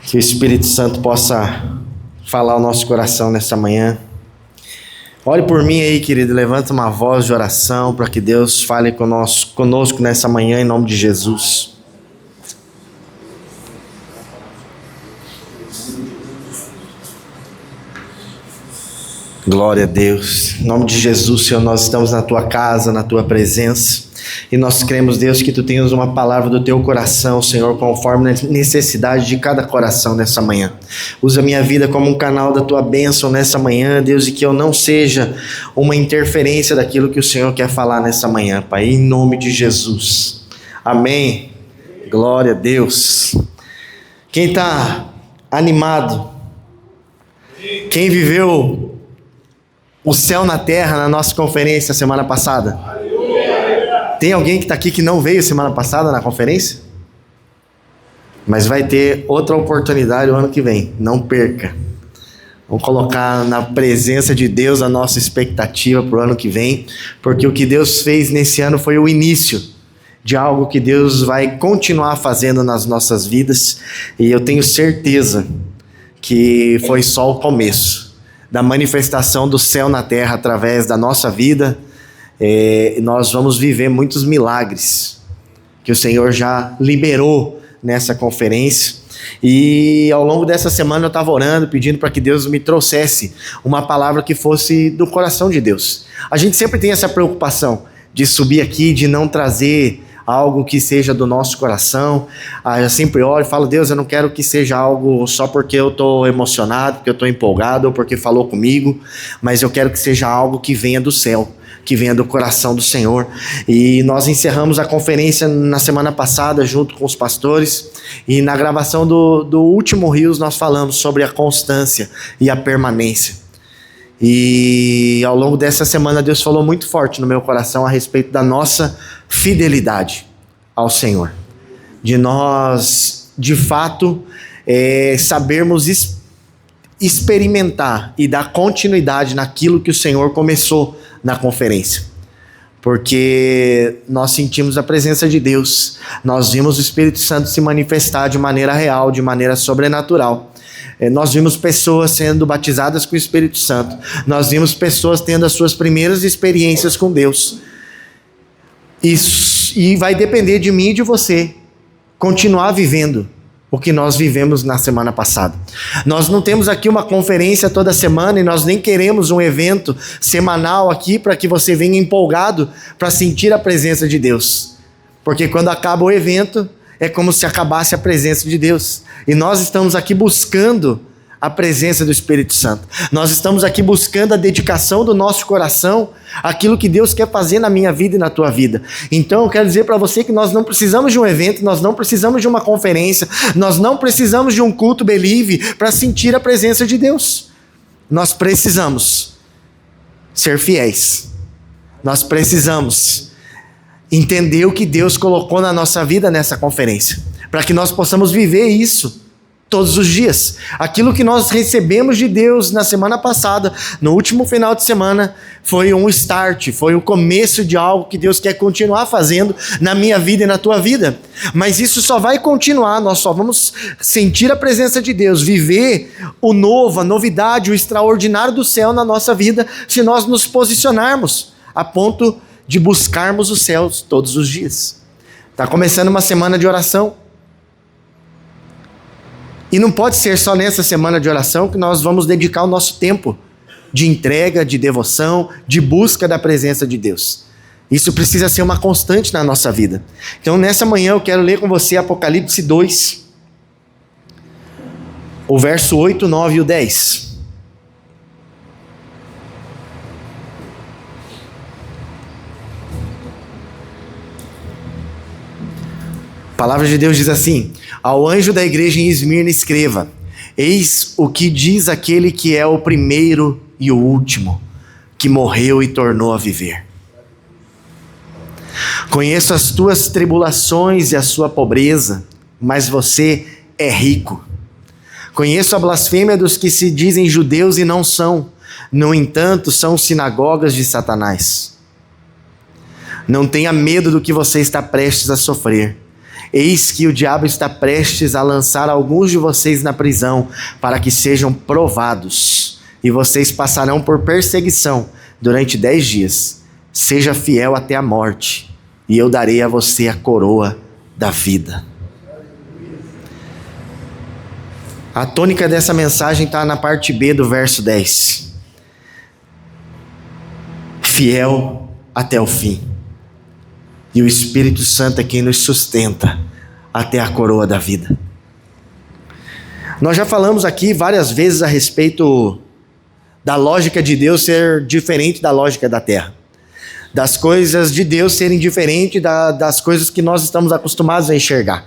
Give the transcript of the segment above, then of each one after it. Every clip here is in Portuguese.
Que o Espírito Santo possa falar ao nosso coração nessa manhã. Ore por mim aí, querido. Levanta uma voz de oração para que Deus fale conosco nessa manhã, em nome de Jesus. Glória a Deus. Em nome de Jesus, Senhor, nós estamos na Tua casa, na Tua presença. E nós cremos, Deus, que Tu tenhas uma palavra do Teu coração, Senhor, conforme a necessidade de cada coração nessa manhã. Usa a minha vida como um canal da Tua bênção nessa manhã, Deus, e que eu não seja uma interferência daquilo que o Senhor quer falar nessa manhã, Pai, em nome de Jesus. Amém. Glória a Deus. Quem está animado? Quem viveu o céu na terra na nossa conferência semana passada? Tem alguém que está aqui que não veio semana passada na conferência? Mas vai ter outra oportunidade o ano que vem, não perca. Vamos colocar na presença de Deus a nossa expectativa para o ano que vem, porque o que Deus fez nesse ano foi o início de algo que Deus vai continuar fazendo nas nossas vidas, e eu tenho certeza que foi só o começo da manifestação do céu na terra através da nossa vida. Nós vamos viver muitos milagres que o Senhor já liberou nessa conferência. E ao longo dessa semana eu estava orando, pedindo para que Deus me trouxesse uma palavra que fosse do coração de Deus. A gente sempre tem essa preocupação de subir aqui, de não trazer algo que seja do nosso coração. Eu sempre oro e falo: Deus, eu não quero que seja algo só porque eu estou emocionado, porque eu estou empolgado ou porque falou comigo, mas eu quero que seja algo que venha do céu, que venha do coração do Senhor. E nós encerramos a conferência na semana passada junto com os pastores, e na gravação do último Rios nós falamos sobre a constância e a permanência. E ao longo dessa semana Deus falou muito forte no meu coração a respeito da nossa fidelidade ao Senhor, de nós de fato sabermos experimentar e dar continuidade naquilo que o Senhor começou na conferência, porque nós sentimos a presença de Deus, nós vimos o Espírito Santo se manifestar de maneira real, de maneira sobrenatural. Nós vimos pessoas sendo batizadas com o Espírito Santo, nós vimos pessoas tendo as suas primeiras experiências com Deus. E vai depender de mim e de você continuar vivendo o que nós vivemos na semana passada. Nós não temos aqui uma conferência toda semana, e nós nem queremos um evento semanal aqui para que você venha empolgado para sentir a presença de Deus, porque quando acaba o evento é como se acabasse a presença de Deus. E nós estamos aqui buscando a presença do Espírito Santo. Nós estamos aqui buscando a dedicação do nosso coração, aquilo que Deus quer fazer na minha vida e na tua vida. Então eu quero dizer para você que nós não precisamos de um evento, nós não precisamos de uma conferência, nós não precisamos de um culto believe para sentir a presença de Deus. Nós precisamos ser fiéis. Nós precisamos entender o que Deus colocou na nossa vida nessa conferência, para que nós possamos viver isso todos os dias. Aquilo que nós recebemos de Deus na semana passada, no último final de semana, foi um start, foi o começo de algo que Deus quer continuar fazendo na minha vida e na tua vida. Mas isso só vai continuar, nós só vamos sentir a presença de Deus, viver o novo, a novidade, o extraordinário do céu na nossa vida, se nós nos posicionarmos a ponto de buscarmos os céus todos os dias. Está começando uma semana de oração. E não pode ser só nessa semana de oração que nós vamos dedicar o nosso tempo de entrega, de devoção, de busca da presença de Deus. Isso precisa ser uma constante na nossa vida. Então nessa manhã eu quero ler com você Apocalipse 2, o verso 8, 9 e o 10. A palavra de Deus diz assim: ao anjo da igreja em Esmirna escreva: eis o que diz aquele que é o primeiro e o último, que morreu e tornou a viver. Conheço as tuas tribulações e a sua pobreza, mas você é rico. Conheço a blasfêmia dos que se dizem judeus e não são, no entanto são sinagogas de Satanás. Não tenha medo do que você está prestes a sofrer. Eis que o diabo está prestes a lançar alguns de vocês na prisão, para que sejam provados, e vocês passarão por perseguição durante 10 dias. Seja fiel até a morte, e eu darei a você a coroa da vida. A tônica dessa mensagem está na parte B do verso 10. Fiel até o fim. E o Espírito Santo é quem nos sustenta até a coroa da vida. Nós já falamos aqui várias vezes a respeito da lógica de Deus ser diferente da lógica da terra. Das coisas de Deus serem diferentes das coisas que nós estamos acostumados a enxergar.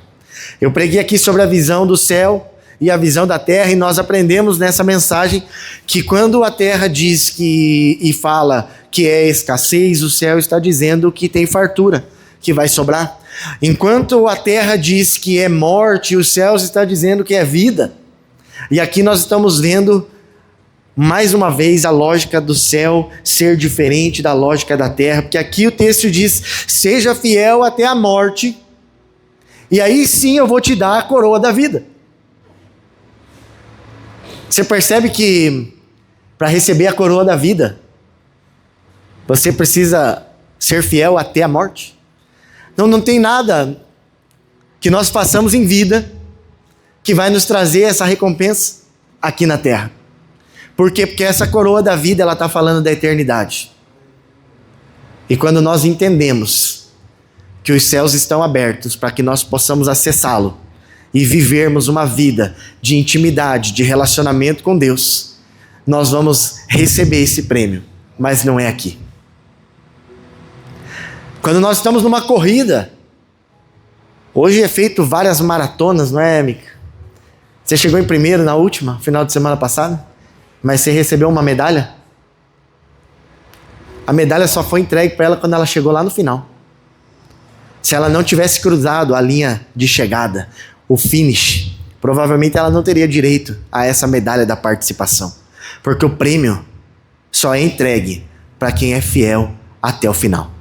Eu preguei aqui sobre a visão do céu e a visão da terra, e nós aprendemos nessa mensagem que quando a terra diz e fala que é escassez, o céu está dizendo que tem fartura, que vai sobrar. Enquanto a terra diz que é morte, o céu está dizendo que é vida. E aqui nós estamos vendo mais uma vez a lógica do céu ser diferente da lógica da terra, porque aqui o texto diz: seja fiel até a morte, e aí sim eu vou te dar a coroa da vida. Você percebe que para receber a coroa da vida, você precisa ser fiel até a morte? Não tem nada que nós façamos em vida que vai nos trazer essa recompensa aqui na terra. Por quê? Porque essa coroa da vida, ela está falando da eternidade. E quando nós entendemos que os céus estão abertos para que nós possamos acessá-lo e vivermos uma vida de intimidade, de relacionamento com Deus, nós vamos receber esse prêmio, mas não é aqui. Quando nós estamos numa corrida, hoje é feito várias maratonas, não é, Mica? Você chegou em primeiro na última, final de semana passada, mas você recebeu uma medalha? A medalha só foi entregue para ela quando ela chegou lá no final. Se ela não tivesse cruzado a linha de chegada, o finish, provavelmente ela não teria direito a essa medalha da participação, porque o prêmio só é entregue para quem é fiel até o final.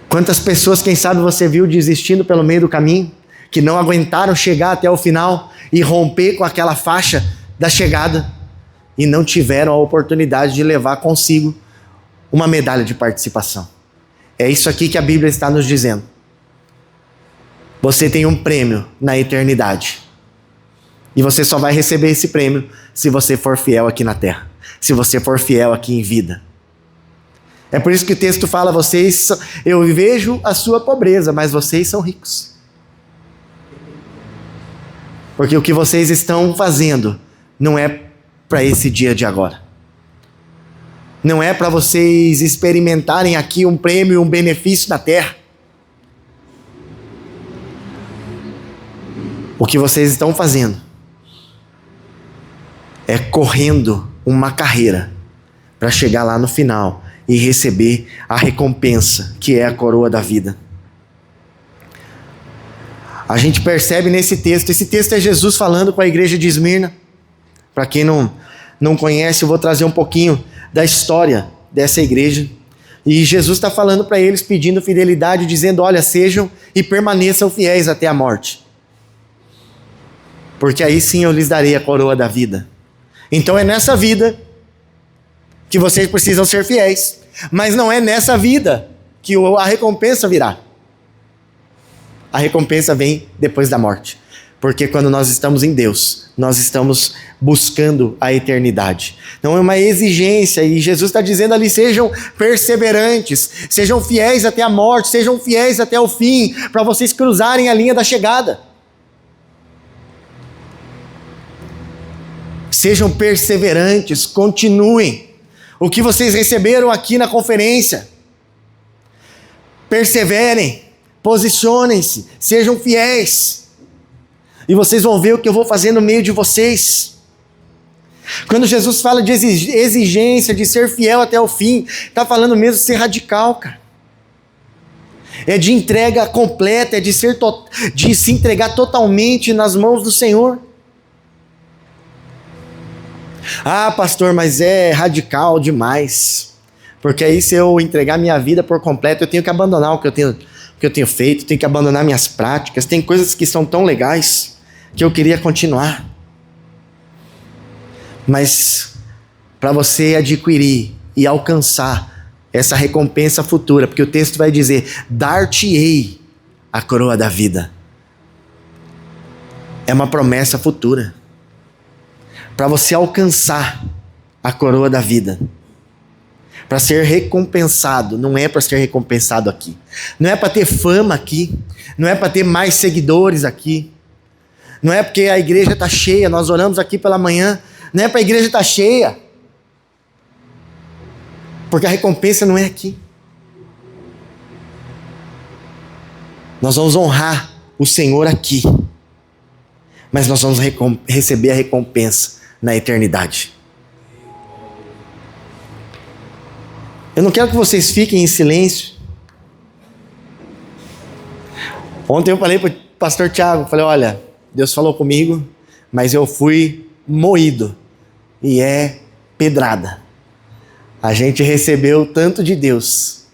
Quantas pessoas, quem sabe você viu desistindo pelo meio do caminho, que não aguentaram chegar até o final e romper com aquela faixa da chegada e não tiveram a oportunidade de levar consigo uma medalha de participação. É isso aqui que a Bíblia está nos dizendo. Você tem um prêmio na eternidade. E você só vai receber esse prêmio se você for fiel aqui na terra. Se você for fiel aqui em vida. É por isso que o texto fala: eu vejo a sua pobreza, mas vocês são ricos. Porque o que vocês estão fazendo não é para esse dia de agora. Não é para vocês experimentarem aqui um prêmio, um benefício na terra. O que vocês estão fazendo é correndo uma carreira para chegar lá no final e receber a recompensa, que é a coroa da vida. A gente percebe nesse texto, esse texto é Jesus falando com a igreja de Esmirna. Para quem não conhece, eu vou trazer um pouquinho da história dessa igreja. E Jesus está falando para eles, pedindo fidelidade, dizendo: olha, sejam e permaneçam fiéis até a morte, porque aí sim eu lhes darei a coroa da vida. Então é nessa vida que vocês precisam ser fiéis, mas não é nessa vida que a recompensa virá. A recompensa vem depois da morte, porque quando nós estamos em Deus, nós estamos buscando a eternidade. Não é uma exigência, e Jesus está dizendo ali: sejam perseverantes, sejam fiéis até a morte, sejam fiéis até o fim, para vocês cruzarem a linha da chegada. Sejam perseverantes, continuem o que vocês receberam aqui na conferência. Perseverem, posicionem-se, sejam fiéis. E vocês vão ver o que eu vou fazer no meio de vocês. Quando Jesus fala de exigência, de ser fiel até o fim, está falando mesmo de ser radical, cara. É de entrega completa, é de se entregar totalmente nas mãos do Senhor. Ah, pastor, mas é radical demais. Porque aí se eu entregar minha vida por completo, eu tenho que abandonar o que eu tenho que eu tenho feito, tenho que abandonar minhas práticas, tem coisas que são tão legais que eu queria continuar. Mas para você adquirir e alcançar essa recompensa futura, porque o texto vai dizer, dar-te-ei a coroa da vida. É uma promessa futura. Para você alcançar a coroa da vida, para ser recompensado, não é para ser recompensado aqui, não é para ter fama aqui, não é para ter mais seguidores aqui, não é porque a igreja está cheia, nós oramos aqui pela manhã, não é para a igreja estar cheia, porque a recompensa não é aqui. Nós vamos honrar o Senhor aqui, mas nós vamos receber a recompensa na eternidade. Eu não quero que vocês fiquem em silêncio. Ontem eu falei para o pastor Tiago, falei, olha, Deus falou comigo, mas eu fui moído, e é pedrada. A gente recebeu tanto de Deus,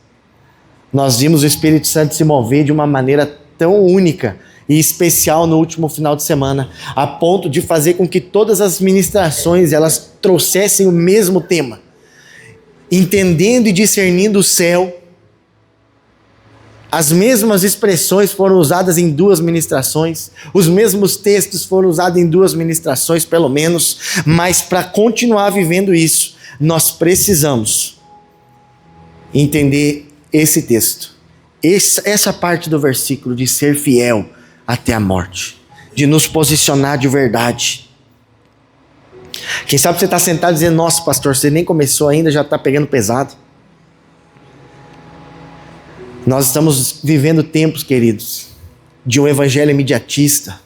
nós vimos o Espírito Santo se mover de uma maneira tão única e especial no último final de semana, a ponto de fazer com que todas as ministrações elas trouxessem o mesmo tema, entendendo e discernindo o céu. As mesmas expressões foram usadas em 2 ministrações, os mesmos textos foram usados em 2 ministrações pelo menos, mas para continuar vivendo isso, nós precisamos entender esse texto, essa parte do versículo de ser fiel até a morte, de nos posicionar de verdade. Quem sabe você está sentado dizendo, nossa pastor, você nem começou ainda, já está pegando pesado. Nós estamos vivendo tempos, queridos, de um evangelho imediatista,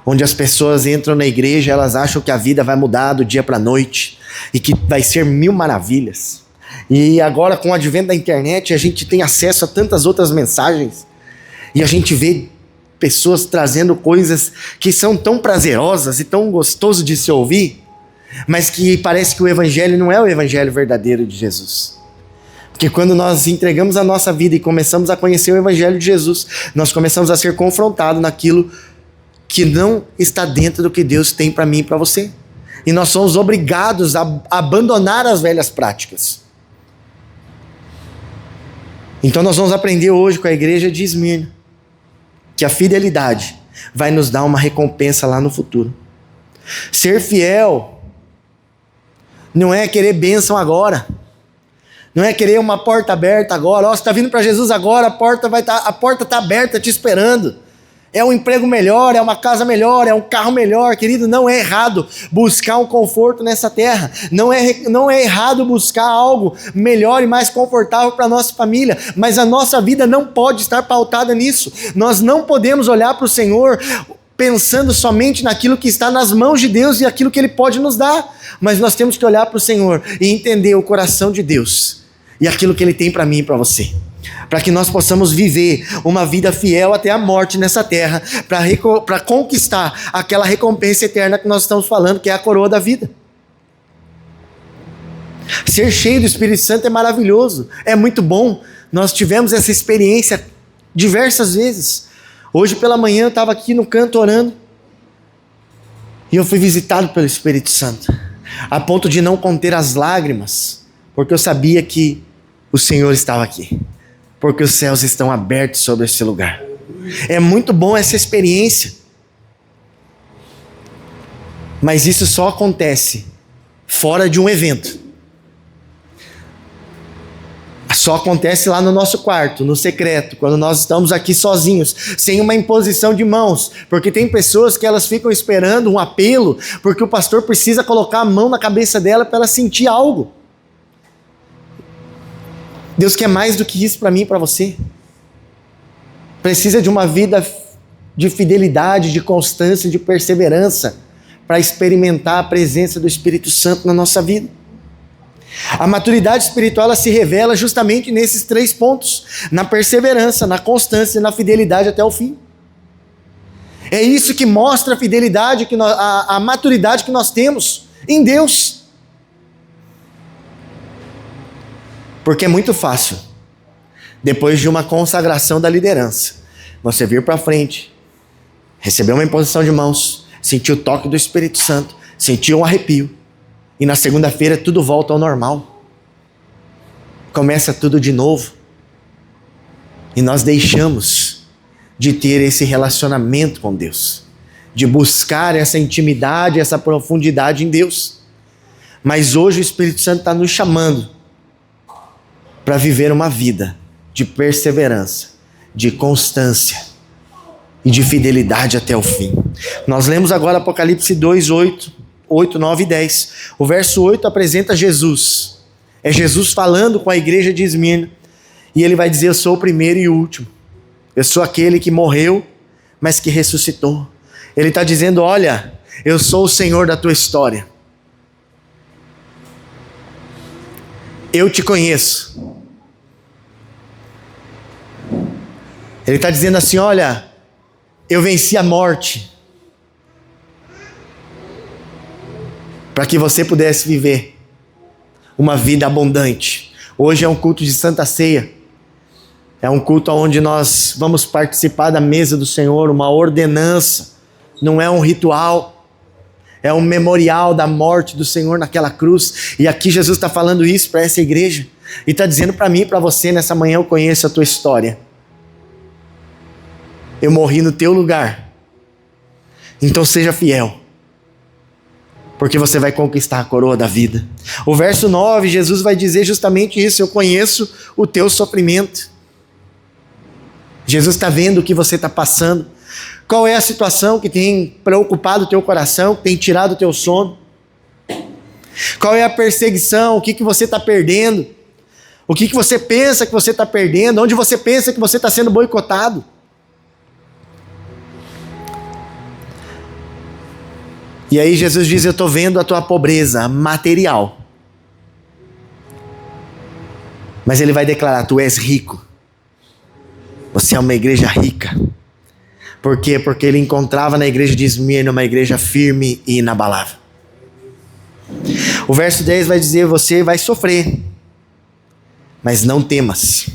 onde as pessoas entram na igreja, elas acham que a vida vai mudar do dia para a noite, e que vai ser 1000 maravilhas. E agora com o advento da internet, a gente tem acesso a tantas outras mensagens, e a gente vê pessoas trazendo coisas que são tão prazerosas e tão gostoso de se ouvir, mas que parece que o evangelho não é o evangelho verdadeiro de Jesus. Porque quando nós entregamos a nossa vida e começamos a conhecer o evangelho de Jesus, nós começamos a ser confrontados naquilo que não está dentro do que Deus tem para mim e para você. E nós somos obrigados a abandonar as velhas práticas. Então nós vamos aprender hoje com a igreja de Esmirna que a fidelidade vai nos dar uma recompensa lá no futuro. Ser fiel não é querer bênção agora, não é querer uma porta aberta agora. Ó, você está vindo para Jesus agora, a porta está aberta te esperando. É um emprego melhor, é uma casa melhor, é um carro melhor. Querido, não é errado buscar um conforto nessa terra. Não é errado buscar algo melhor e mais confortável para a nossa família. Mas a nossa vida não pode estar pautada nisso. Nós não podemos olhar para o Senhor pensando somente naquilo que está nas mãos de Deus e aquilo que Ele pode nos dar. Mas nós temos que olhar para o Senhor e entender o coração de Deus e aquilo que Ele tem para mim e para você, para que nós possamos viver uma vida fiel até a morte nessa terra, para conquistar aquela recompensa eterna que nós estamos falando, que é a coroa da vida. Ser cheio do Espírito Santo é maravilhoso, é muito bom. Nós tivemos essa experiência diversas vezes. Hoje pela manhã eu estava aqui no canto orando, e eu fui visitado pelo Espírito Santo, a ponto de não conter as lágrimas, porque eu sabia que o Senhor estava aqui, porque os céus estão abertos sobre esse lugar. É muito bom essa experiência, mas isso só acontece fora de um evento. Só acontece lá no nosso quarto, no secreto, quando nós estamos aqui sozinhos, sem uma imposição de mãos, porque tem pessoas que elas ficam esperando um apelo, porque o pastor precisa colocar a mão na cabeça dela para ela sentir algo. Deus quer mais do que isso para mim e para você. Precisa de uma vida de fidelidade, de constância, de perseverança, para experimentar a presença do Espírito Santo na nossa vida. A maturidade espiritual ela se revela justamente nesses 3 pontos: na perseverança, na constância e na fidelidade até o fim. É isso que mostra a fidelidade, a maturidade que nós temos em Deus. Porque é muito fácil depois de uma consagração da liderança, você vir para frente, receber uma imposição de mãos, sentir o toque do Espírito Santo, sentir um arrepio, e na segunda-feira tudo volta ao normal. Começa tudo de novo. E nós deixamos de ter esse relacionamento com Deus, de buscar essa intimidade, essa profundidade em Deus. Mas hoje o Espírito Santo está nos chamando para viver uma vida de perseverança, de constância e de fidelidade até o fim. Nós lemos agora Apocalipse 2, 8, 9 e 10. O verso 8 apresenta Jesus. É Jesus falando com a igreja de Esmirna. E ele vai dizer: eu sou o primeiro e o último. Eu sou aquele que morreu, mas que ressuscitou. Ele está dizendo: olha, eu sou o Senhor da tua história. Eu te conheço. Ele está dizendo assim: olha, eu venci a morte, para que você pudesse viver uma vida abundante. Hoje é um culto de Santa Ceia. É um culto onde nós vamos participar da mesa do Senhor, uma ordenança. Não é um ritual, é um memorial da morte do Senhor naquela cruz. E aqui Jesus está falando isso para essa igreja. E está dizendo para mim e para você nessa manhã: eu conheço a tua história. Eu morri no teu lugar. Então seja fiel, porque você vai conquistar a coroa da vida. O verso 9, Jesus vai dizer justamente isso: eu conheço o teu sofrimento. Jesus está vendo o que você está passando. Qual é a situação que tem preocupado o teu coração, que tem tirado o teu sono? Qual é a perseguição? O que você está perdendo? O que você pensa que você está perdendo? Onde você pensa que você está sendo boicotado? E aí Jesus diz: eu estou vendo a tua pobreza material. Mas ele vai declarar: tu és rico. Você é uma igreja rica. Por quê? Porque ele encontrava na igreja de Esmirna uma igreja firme e inabalável. O verso 10 vai dizer: você vai sofrer, mas não temas.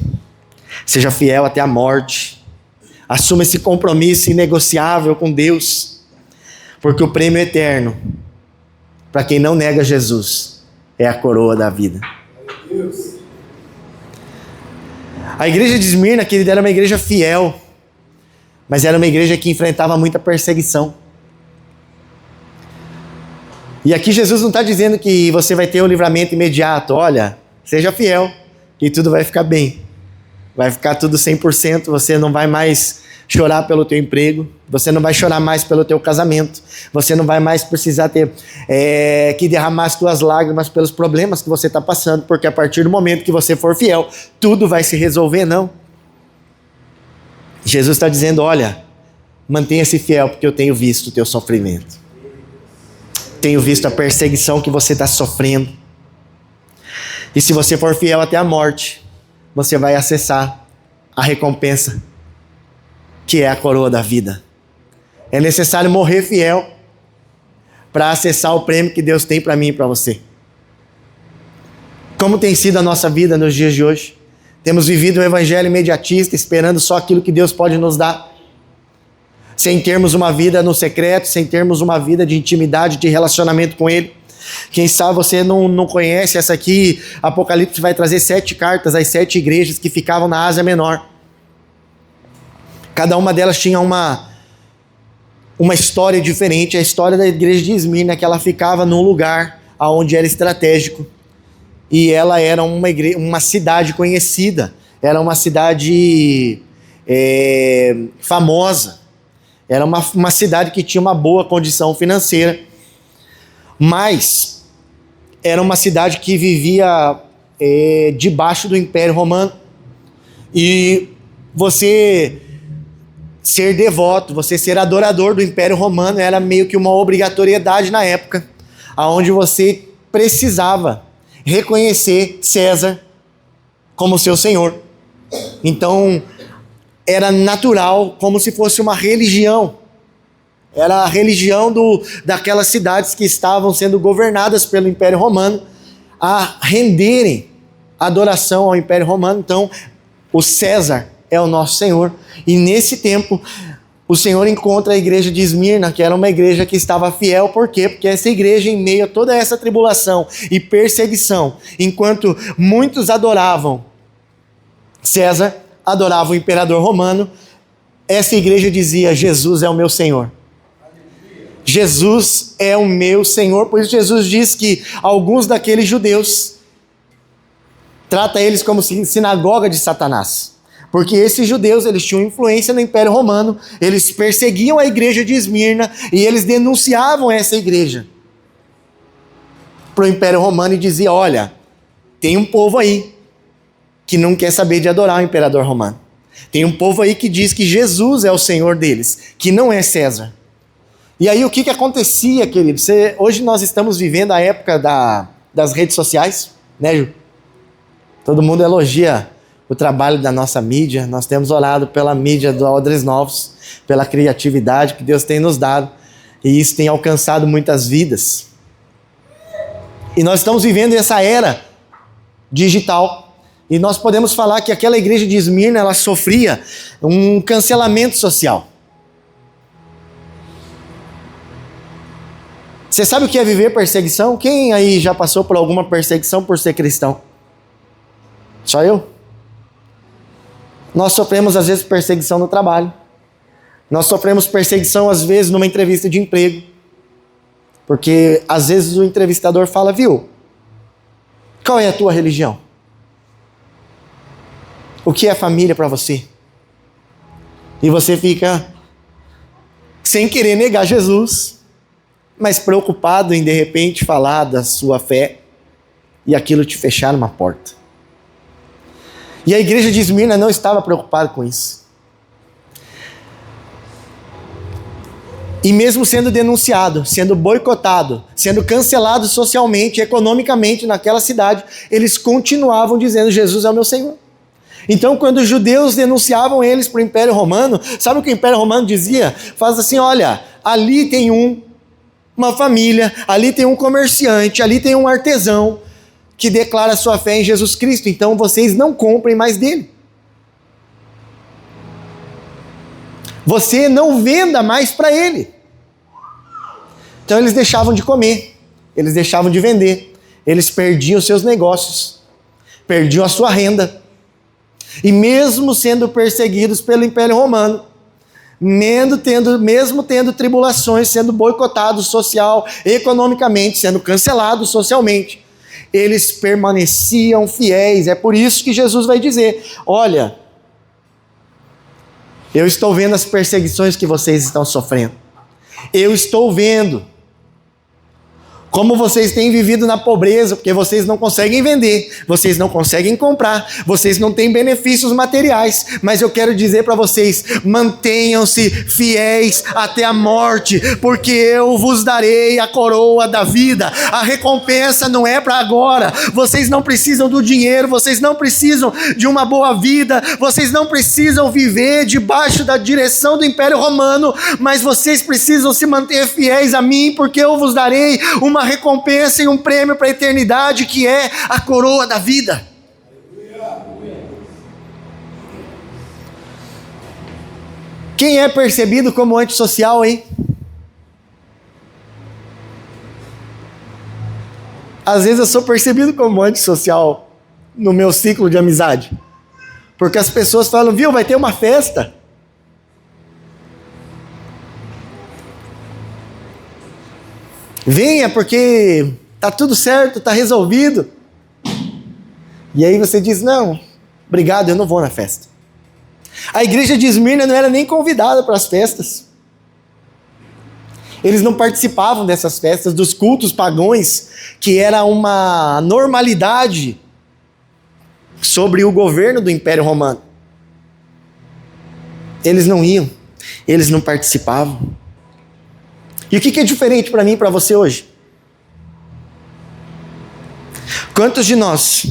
Seja fiel até a morte. Assuma esse compromisso inegociável com Deus. Porque o prêmio eterno, para quem não nega Jesus, é a coroa da vida. A igreja de Esmirna, querida, era uma igreja fiel, mas era uma igreja que enfrentava muita perseguição. E aqui Jesus não está dizendo que você vai ter um livramento imediato. Olha, seja fiel, que tudo vai ficar bem. Vai ficar tudo 100%, você não vai mais chorar pelo teu emprego, você não vai chorar mais pelo teu casamento, você não vai mais precisar ter que derramar as tuas lágrimas pelos problemas que você está passando, porque a partir do momento que você for fiel, tudo vai se resolver. Não. Jesus está dizendo: olha, mantenha-se fiel, porque eu tenho visto o teu sofrimento, tenho visto a perseguição que você está sofrendo, e se você for fiel até a morte, você vai acessar a recompensa, que é a coroa da vida. É necessário morrer fiel para acessar o prêmio que Deus tem para mim e para você. Como tem sido a nossa vida nos dias de hoje? Temos vivido um evangelho imediatista, esperando só aquilo que Deus pode nos dar, sem termos uma vida no secreto, sem termos uma vida de intimidade, de relacionamento com Ele. Quem sabe você não conhece essa aqui. Apocalipse vai trazer 7 cartas às 7 igrejas que ficavam na Ásia Menor. Cada uma delas tinha uma história diferente. A história da igreja de Esmirna, que ela ficava num lugar onde era estratégico. E ela era uma cidade conhecida. Era uma cidade famosa. Era uma cidade que tinha uma boa condição financeira. Mas era uma cidade que vivia debaixo do Império Romano. E você ser devoto, você ser adorador do Império Romano era meio que uma obrigatoriedade na época, onde você precisava reconhecer César como seu senhor. Então, era natural, como se fosse uma religião. Era a religião daquelas cidades que estavam sendo governadas pelo Império Romano, a renderem adoração ao Império Romano. Então, O César é o nosso Senhor. E nesse tempo, o Senhor encontra a igreja de Esmirna, que era uma igreja que estava fiel. Por quê? Porque essa igreja, em meio a toda essa tribulação e perseguição, enquanto muitos adoravam César, adoravam o imperador romano, essa igreja dizia: Jesus é o meu Senhor. Jesus é o meu Senhor. Por isso Jesus diz que alguns daqueles judeus trata eles como sinagoga de Satanás. Porque esses judeus, eles tinham influência no Império Romano, eles perseguiam a igreja de Esmirna e eles denunciavam essa igreja para o Império Romano e diziam: olha, tem um povo aí que não quer saber de adorar o imperador romano. Tem um povo aí que diz que Jesus é o Senhor deles, que não é César. E aí o que acontecia, querido? Hoje nós estamos vivendo a época das redes sociais, né, Ju? Todo mundo elogia o trabalho da nossa mídia. Nós temos orado pela mídia do Odres Novos, pela criatividade que Deus tem nos dado. E isso tem alcançado muitas vidas. E nós estamos vivendo essa era digital. E nós podemos falar que aquela igreja de Esmirna, ela sofria um cancelamento social. Você sabe o que é viver perseguição? Quem aí já passou por alguma perseguição por ser cristão? Só eu? Nós sofremos às vezes perseguição no trabalho. Nós sofremos perseguição às vezes numa entrevista de emprego. Porque às vezes o entrevistador fala: viu, qual é a tua religião? O que é família para você? E você fica sem querer negar Jesus, mas preocupado em de repente falar da sua fé e aquilo te fechar uma porta. E a igreja de Esmirna não estava preocupada com isso. E mesmo sendo denunciado, sendo boicotado, sendo cancelado socialmente, economicamente naquela cidade, eles continuavam dizendo: Jesus é o meu Senhor. Então, quando os judeus denunciavam eles para o Império Romano, sabe o que o Império Romano dizia? Faz assim: olha, ali tem uma família, ali tem um comerciante, ali tem um artesão que declara sua fé em Jesus Cristo, então vocês não comprem mais dele. Você não venda mais para ele. Então eles deixavam de comer, eles deixavam de vender, eles perdiam seus negócios, perdiam a sua renda. E mesmo sendo perseguidos pelo Império Romano, mesmo tendo tribulações, sendo boicotados social, economicamente, sendo cancelados socialmente, eles permaneciam fiéis. É por isso que Jesus vai dizer: olha, eu estou vendo as perseguições que vocês estão sofrendo. Eu estou vendo como vocês têm vivido na pobreza, porque vocês não conseguem vender, vocês não conseguem comprar, vocês não têm benefícios materiais, mas eu quero dizer para vocês: mantenham-se fiéis até a morte, porque eu vos darei a coroa da vida. A recompensa não é para agora, vocês não precisam do dinheiro, vocês não precisam de uma boa vida, vocês não precisam viver debaixo da direção do Império Romano, mas vocês precisam se manter fiéis a mim, porque eu vos darei uma recompensa e um prêmio para a eternidade, que é a coroa da vida. Quem é percebido como antissocial, hein? Às vezes eu sou percebido como antissocial no meu ciclo de amizade, porque as pessoas falam: viu, vai ter uma festa. Venha, porque tá tudo certo, tá resolvido. E aí você diz: não, obrigado, eu não vou na festa. A igreja de Esmirna não era nem convidada para as festas. Eles não participavam dessas festas, dos cultos pagãos, que era uma normalidade sobre o governo do Império Romano. Eles não iam, eles não participavam. E o que é diferente para mim e para você hoje? Quantos de nós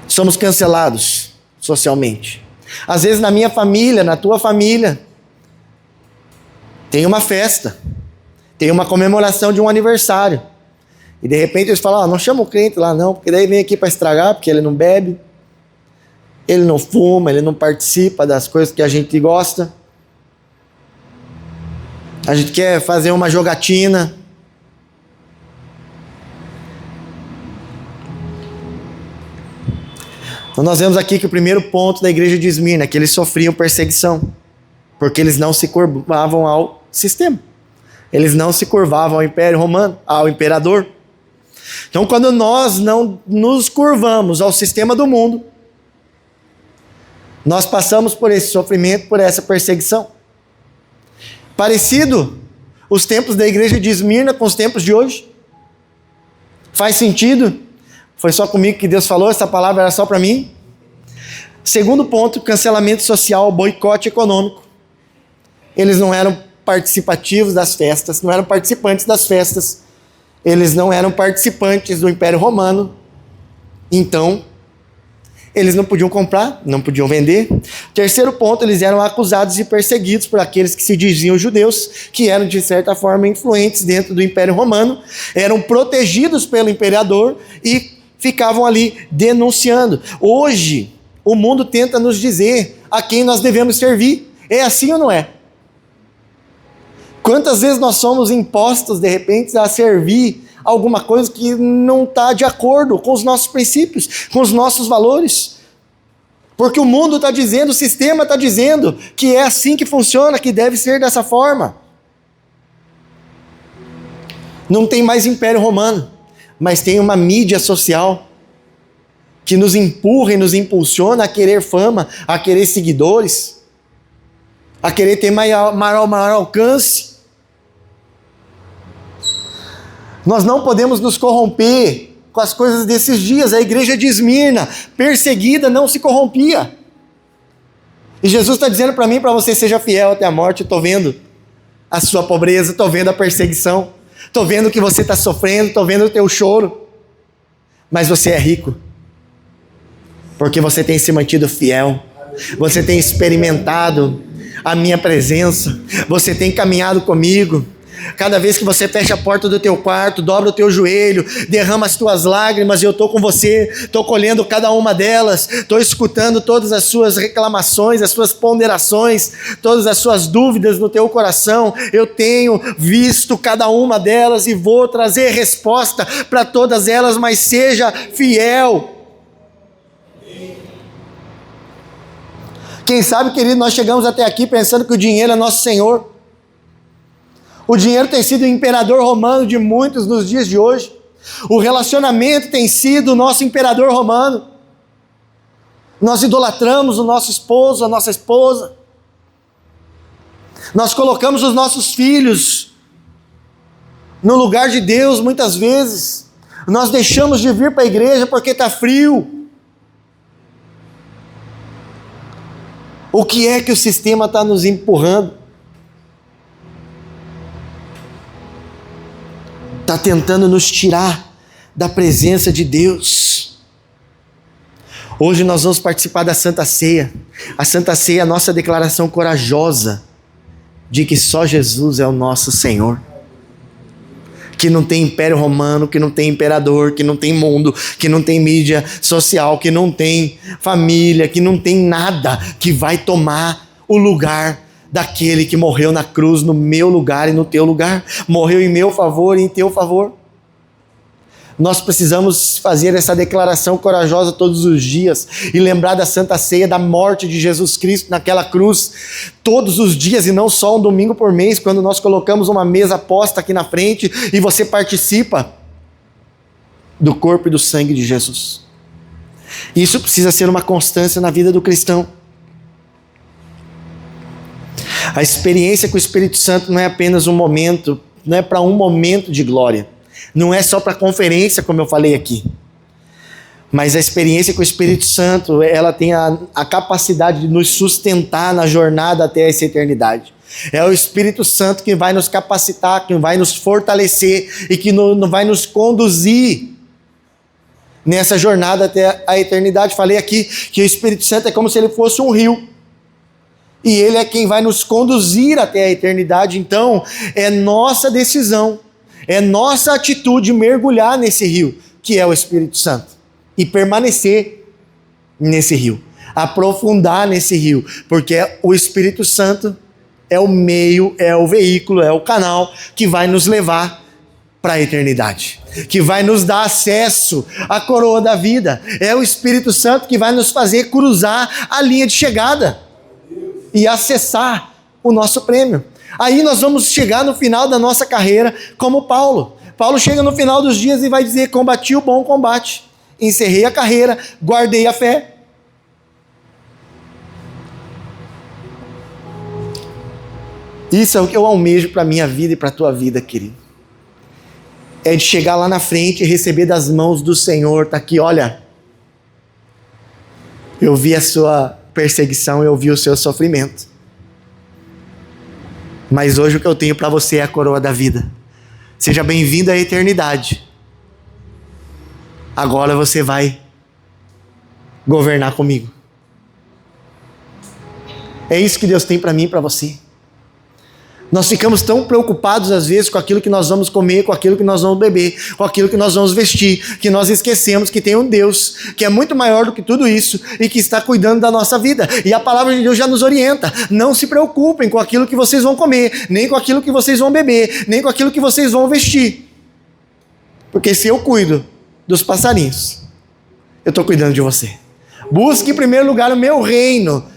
somos cancelados socialmente? Às vezes na minha família, na tua família, tem uma festa, tem uma comemoração de um aniversário, e de repente eles falam: não chama o crente lá não, porque daí vem aqui para estragar, porque ele não bebe, Ele não fuma, ele não participa das coisas que a gente gosta. A gente quer fazer uma jogatina. Então nós vemos aqui que o primeiro ponto da igreja de Esmirna é que eles sofriam perseguição, porque eles não se curvavam ao sistema. Eles não se curvavam ao Império Romano, ao imperador. Então quando nós não nos curvamos ao sistema do mundo, nós passamos por esse sofrimento, por essa perseguição. Parecido os tempos da igreja de Esmirna com os tempos de hoje? Faz sentido? Foi só comigo que Deus falou? Essa palavra era só para mim? Segundo ponto, cancelamento social, boicote econômico. Eles não eram participativos das festas, não eram participantes das festas. Eles não eram participantes do Império Romano. Então, eles não podiam comprar, não podiam vender. Terceiro ponto, eles eram acusados e perseguidos por aqueles que se diziam judeus, que eram de certa forma influentes dentro do Império Romano, eram protegidos pelo imperador e ficavam ali denunciando. Hoje, o mundo tenta nos dizer a quem nós devemos servir. É assim ou não é? Quantas vezes nós somos impostos, de repente, a servir alguma coisa que não está de acordo com os nossos princípios, com os nossos valores? Porque o mundo está dizendo, o sistema está dizendo que é assim que funciona, que deve ser dessa forma. Não tem mais Império Romano, mas tem uma mídia social que nos empurra e nos impulsiona a querer fama, a querer seguidores, a querer ter maior alcance. Nós não podemos nos corromper com as coisas desses dias. A igreja de Esmirna, perseguida, não se corrompia. E Jesus está dizendo para mim, para você, seja fiel até a morte. Estou vendo a sua pobreza, estou vendo a perseguição, estou vendo que você está sofrendo, estou vendo o teu choro, mas você é rico, porque você tem se mantido fiel, você tem experimentado a minha presença, você tem caminhado comigo. Cada vez que você fecha a porta do teu quarto, dobra o teu joelho, derrama as tuas lágrimas, e eu estou com você, estou colhendo cada uma delas, estou escutando todas as suas reclamações, as suas ponderações, todas as suas dúvidas no teu coração. Eu tenho visto cada uma delas e vou trazer resposta para todas elas, mas seja fiel. Quem sabe, querido, nós chegamos até aqui pensando que o dinheiro é nosso Senhor. O dinheiro tem sido o imperador romano de muitos nos dias de hoje. O relacionamento tem sido o nosso imperador romano. Nós idolatramos o nosso esposo, a nossa esposa. Nós colocamos os nossos filhos no lugar de Deus muitas vezes. Nós deixamos de vir para a igreja porque está frio. O que é que o sistema está nos empurrando? Está tentando nos tirar da presença de Deus. Hoje nós vamos participar da Santa Ceia. A Santa Ceia é a nossa declaração corajosa de que só Jesus é o nosso Senhor. Que não tem Império Romano, que não tem imperador, que não tem mundo, que não tem mídia social, que não tem família, que não tem nada que vai tomar o lugar daquele que morreu na cruz no meu lugar e no teu lugar, morreu em meu favor e em teu favor. Nós precisamos fazer essa declaração corajosa todos os dias e lembrar da Santa Ceia, da morte de Jesus Cristo naquela cruz, todos os dias e não só um domingo por mês, quando nós colocamos uma mesa posta aqui na frente e você participa do corpo e do sangue de Jesus. Isso precisa ser uma constância na vida do cristão. A experiência com o Espírito Santo não é apenas um momento, não é para um momento de glória, não é só para conferência, como eu falei aqui, mas a experiência com o Espírito Santo, ela tem a capacidade de nos sustentar na jornada até essa eternidade. É o Espírito Santo que vai nos capacitar, que vai nos fortalecer e que não vai nos conduzir nessa jornada até a eternidade. Falei aqui que o Espírito Santo é como se ele fosse um rio. E ele é quem vai nos conduzir até a eternidade. Então, é nossa decisão, é nossa atitude mergulhar nesse rio, que é o Espírito Santo, e permanecer nesse rio. aprofundar nesse rio, porque o Espírito Santo é o meio, é o veículo, é o canal que vai nos levar para a eternidade, que vai nos dar acesso à coroa da vida. É o Espírito Santo que vai nos fazer cruzar a linha de chegada e acessar o nosso prêmio. Aí nós vamos chegar no final da nossa carreira como Paulo. Paulo chega no final dos dias e vai dizer: combati o bom combate, encerrei a carreira, guardei a fé. Isso é o que eu almejo para a minha vida e para a tua vida, querido. É de chegar lá na frente e receber das mãos do Senhor. Está aqui, olha, eu vi a sua perseguição, eu vi o seu sofrimento. Mas hoje o que eu tenho para você é a coroa da vida. Seja bem-vindo à eternidade. Agora você vai governar comigo. É isso que Deus tem para mim e para você. Nós ficamos tão preocupados às vezes com aquilo que nós vamos comer, com aquilo que nós vamos beber, com aquilo que nós vamos vestir, que nós esquecemos que tem um Deus que é muito maior do que tudo isso e que está cuidando da nossa vida. E a palavra de Deus já nos orienta: não se preocupem com aquilo que vocês vão comer, nem com aquilo que vocês vão beber, nem com aquilo que vocês vão vestir. Porque se eu cuido dos passarinhos, eu estou cuidando de você. Busque em primeiro lugar o meu reino,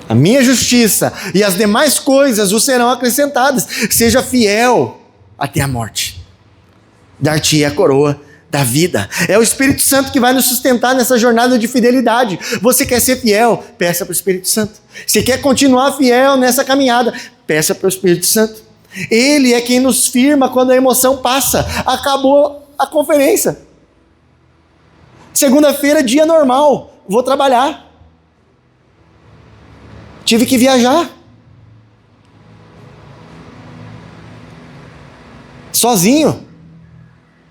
a minha justiça, e as demais coisas vos serão acrescentadas. Seja fiel até a morte, dar-te-ei a coroa da vida. É o Espírito Santo que vai nos sustentar nessa jornada de fidelidade. Você quer ser fiel? Peça para o Espírito Santo. Você quer continuar fiel nessa caminhada? Peça para o Espírito Santo. Ele é quem nos firma quando a emoção passa. Acabou a conferência. Segunda-feira, dia normal, vou trabalhar. Tive que viajar. Sozinho.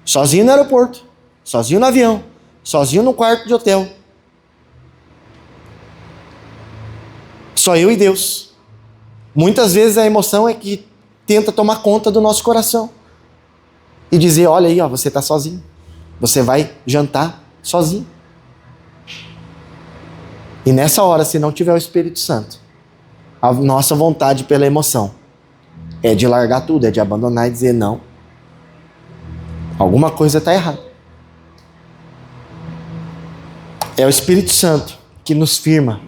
Sozinho no aeroporto. Sozinho no avião. Sozinho no quarto de hotel. Só eu e Deus. Muitas vezes a emoção é que tenta tomar conta do nosso coração. E dizer: olha aí, ó, você está sozinho. Você vai jantar sozinho. E nessa hora, se não tiver o Espírito Santo, a nossa vontade pela emoção é de largar tudo, é de abandonar e dizer: não, alguma coisa está errada. É o Espírito Santo que nos firma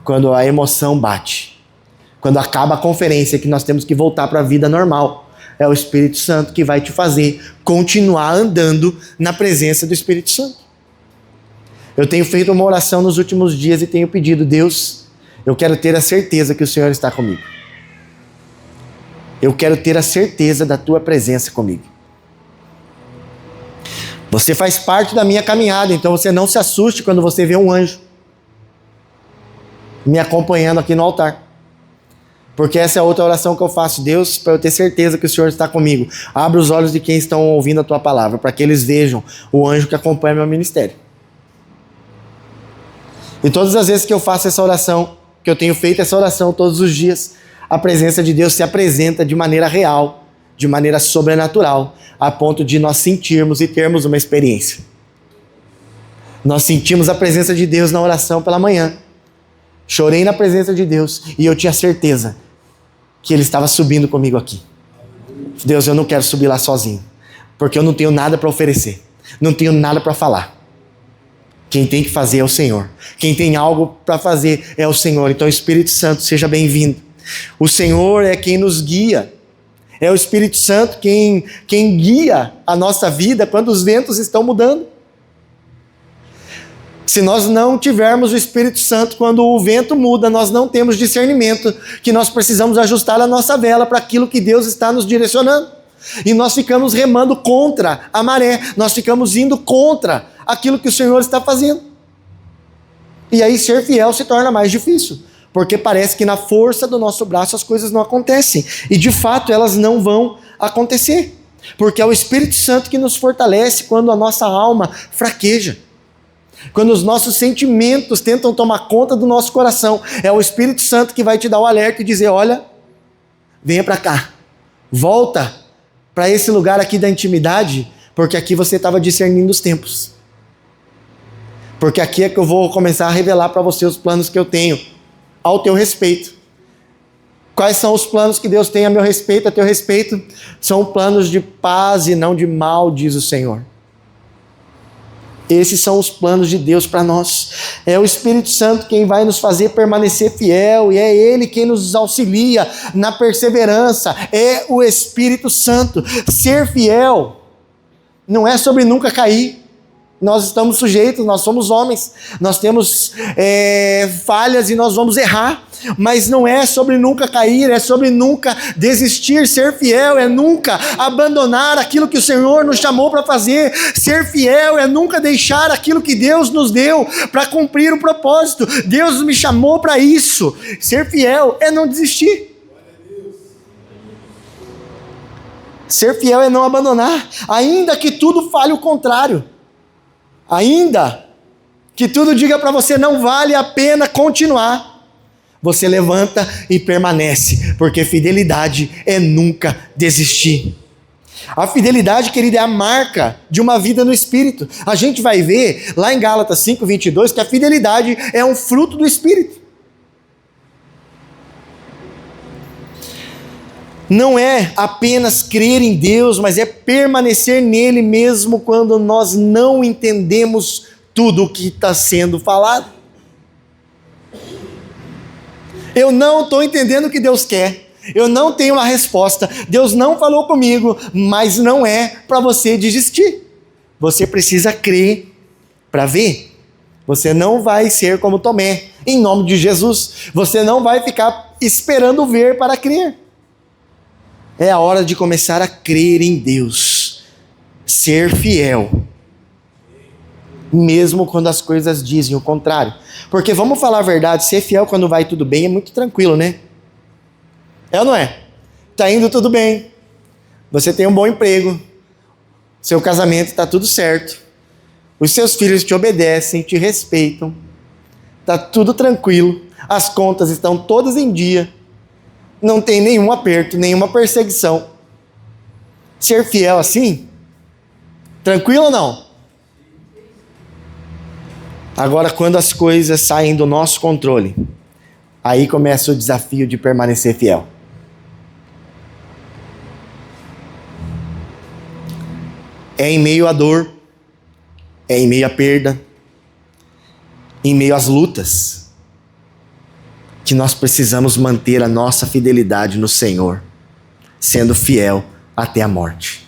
quando a emoção bate, quando acaba a conferência, que nós temos que voltar para a vida normal. É o Espírito Santo que vai te fazer continuar andando na presença do Espírito Santo. Eu tenho feito uma oração nos últimos dias e tenho pedido: Deus, eu quero ter a certeza que o Senhor está comigo. Eu quero ter a certeza da tua presença comigo. Você faz parte da minha caminhada, então você não se assuste quando você vê um anjo me acompanhando aqui no altar. Porque essa é outra oração que eu faço: Deus, para eu ter certeza que o Senhor está comigo, abre os olhos de quem estão ouvindo a tua palavra, para que eles vejam o anjo que acompanha meu ministério. E todas as vezes que eu faço essa oração, que eu tenho feito essa oração todos os dias, a presença de Deus se apresenta de maneira real, de maneira sobrenatural, a ponto de nós sentirmos e termos uma experiência. Nós sentimos a presença de Deus na oração pela manhã. Chorei na presença de Deus e eu tinha certeza que Ele estava subindo comigo aqui. Deus, eu não quero subir lá sozinho, porque eu não tenho nada para oferecer, não tenho nada para falar. Quem tem que fazer é o Senhor. Quem tem algo para fazer é o Senhor. Então, Espírito Santo, seja bem-vindo. O Senhor é quem nos guia. É o Espírito Santo quem guia a nossa vida quando os ventos estão mudando. Se nós não tivermos o Espírito Santo quando o vento muda, nós não temos discernimento, que nós precisamos ajustar a nossa vela para aquilo que Deus está nos direcionando. E nós ficamos remando contra a maré, nós ficamos indo contra aquilo que o Senhor está fazendo. E aí ser fiel se torna mais difícil, porque parece que na força do nosso braço as coisas não acontecem. E de fato elas não vão acontecer, porque é o Espírito Santo que nos fortalece quando a nossa alma fraqueja, quando os nossos sentimentos tentam tomar conta do nosso coração. É o Espírito Santo que vai te dar o alerta e dizer: olha, venha para cá, volta para esse lugar aqui da intimidade, porque aqui você estava discernindo os tempos. Porque aqui é que eu vou começar a revelar para você os planos que eu tenho ao teu respeito. Quais são os planos que Deus tem a meu respeito, a teu respeito? São planos de paz e não de mal, diz o Senhor. Esses são os planos de Deus para nós. É o Espírito Santo quem vai nos fazer permanecer fiel, e é Ele quem nos auxilia na perseverança. É o Espírito Santo. Ser fiel não é sobre nunca cair. Nós estamos sujeitos, nós somos homens, nós temos falhas e nós vamos errar, mas não é sobre nunca cair, é sobre nunca desistir. Ser fiel é nunca abandonar aquilo que o Senhor nos chamou para fazer. Ser fiel é nunca deixar aquilo que Deus nos deu para cumprir o propósito. Deus me chamou para isso. Ser fiel é não desistir. Ser fiel é não abandonar, ainda que tudo fale o contrário. Ainda que tudo diga para você não vale a pena continuar, você levanta e permanece, porque fidelidade é nunca desistir. A fidelidade, querida, é a marca de uma vida no Espírito. A gente vai ver lá em Gálatas 5:22 que a fidelidade é um fruto do Espírito. Não é apenas crer em Deus, mas é permanecer nele mesmo quando nós não entendemos tudo o que está sendo falado. Eu não estou entendendo o que Deus quer, eu não tenho uma resposta, Deus não falou comigo, mas não é para você desistir. Você precisa crer para ver. Você não vai ser como Tomé, em nome de Jesus. Você não vai ficar esperando ver para crer. É a hora de começar a crer em Deus, ser fiel, mesmo quando as coisas dizem o contrário. Porque vamos falar a verdade, ser fiel quando vai tudo bem é muito tranquilo, né? É ou não é? Está indo tudo bem, você tem um bom emprego, seu casamento está tudo certo, os seus filhos te obedecem, te respeitam, está tudo tranquilo, as contas estão todas em dia, não tem nenhum aperto, nenhuma perseguição. Ser fiel assim? Tranquilo ou não? Agora, quando as coisas saem do nosso controle, aí começa o desafio de permanecer fiel. É em meio à dor, é em meio à perda, em meio às lutas, que nós precisamos manter a nossa fidelidade no Senhor, sendo fiel até a morte,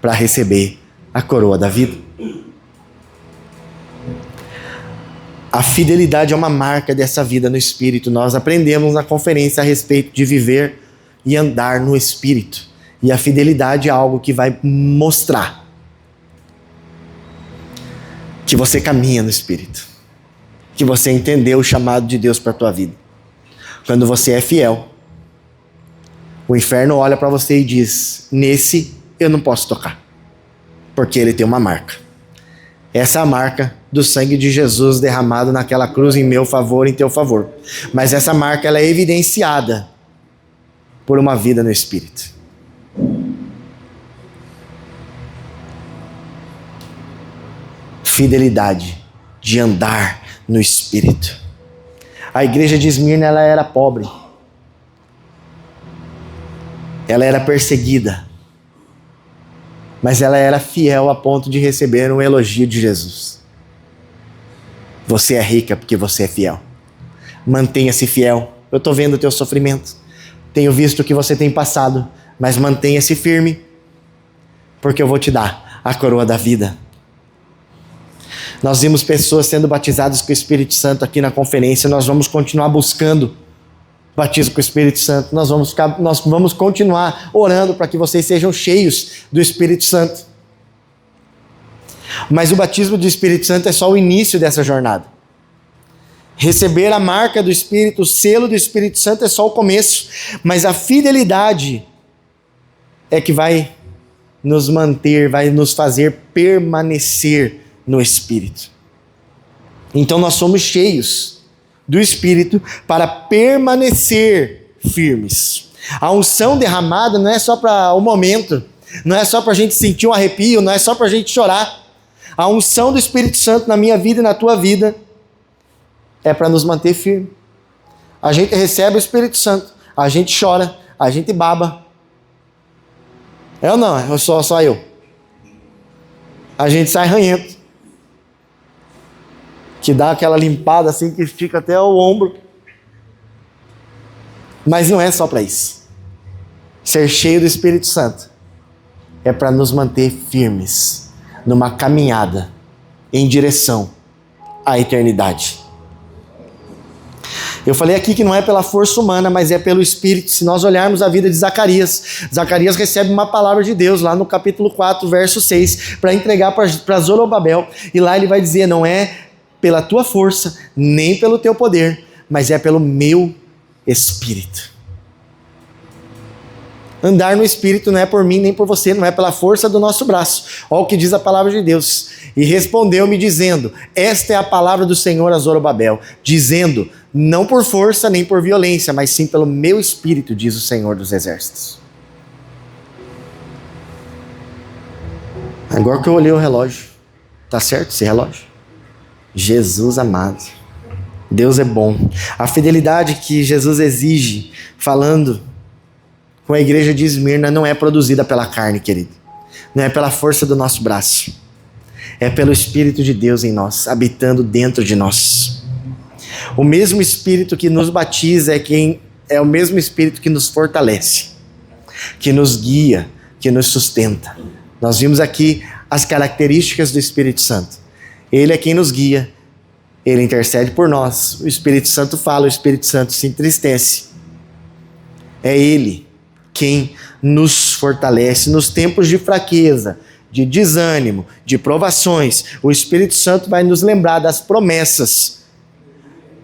para receber a coroa da vida. A fidelidade é uma marca dessa vida no Espírito. Nós aprendemos na conferência a respeito de viver e andar no Espírito. E a fidelidade é algo que vai mostrar que você caminha no Espírito, que você entendeu o chamado de Deus para a tua vida. Quando você é fiel, o inferno olha para você e diz: nesse eu não posso tocar, porque ele tem uma marca. Essa é a marca do sangue de Jesus derramado naquela cruz em meu favor, em teu favor. Mas essa marca ela é evidenciada por uma vida no Espírito. Fidelidade de andar no Espírito. A igreja de Esmirna, ela era pobre. Ela era perseguida. Mas ela era fiel a ponto de receber um elogio de Jesus. Você é rica porque você é fiel. Mantenha-se fiel. Eu estou vendo o teu sofrimento. Tenho visto o que você tem passado. Mas mantenha-se firme, porque eu vou te dar a coroa da vida. Nós vimos pessoas sendo batizadas com o Espírito Santo aqui na conferência. Nós vamos continuar buscando batismo com o Espírito Santo. Nós vamos continuar orando para que vocês sejam cheios do Espírito Santo. Mas o batismo do Espírito Santo é só o início dessa jornada. Receber a marca do Espírito, o selo do Espírito Santo é só o começo. Mas a fidelidade é que vai nos manter, vai nos fazer permanecer no Espírito. Então nós somos cheios do Espírito para permanecer firmes. A unção derramada não é só para o momento, não é só para a gente sentir um arrepio, não é só para a gente chorar. A unção do Espírito Santo na minha vida e na tua vida é para nos manter firmes. A gente recebe o Espírito Santo, a gente chora, a gente baba. É ou não? É só eu? A gente sai ranhento, que dá aquela limpada assim que estica até o ombro. Mas não é só para isso. Ser cheio do Espírito Santo é para nos manter firmes numa caminhada em direção à eternidade. Eu falei aqui que não é pela força humana, mas é pelo Espírito. Se nós olharmos a vida de Zacarias, Zacarias recebe uma palavra de Deus lá no capítulo 4, verso 6, para entregar para Zorobabel. E lá ele vai dizer, não é pela tua força, nem pelo teu poder, mas é pelo meu Espírito. Andar no Espírito não é por mim nem por você, não é pela força do nosso braço. Olha o que diz a palavra de Deus. E respondeu-me dizendo, esta é a palavra do Senhor a Zorobabel, dizendo, não por força nem por violência, mas sim pelo meu Espírito, diz o Senhor dos Exércitos. Agora que eu olhei o relógio, tá certo esse relógio? Jesus amado, Deus é bom. A fidelidade que Jesus exige, falando com a igreja de Esmirna, não é produzida pela carne, querido. Não é pela força do nosso braço. É pelo Espírito de Deus em nós, habitando dentro de nós. O mesmo Espírito que nos batiza é o mesmo Espírito que nos fortalece, que nos guia, que nos sustenta. Nós vimos aqui as características do Espírito Santo. Ele é quem nos guia, ele intercede por nós. O Espírito Santo fala, o Espírito Santo se entristece. É ele quem nos fortalece nos tempos de fraqueza, de desânimo, de provações. O Espírito Santo vai nos lembrar das promessas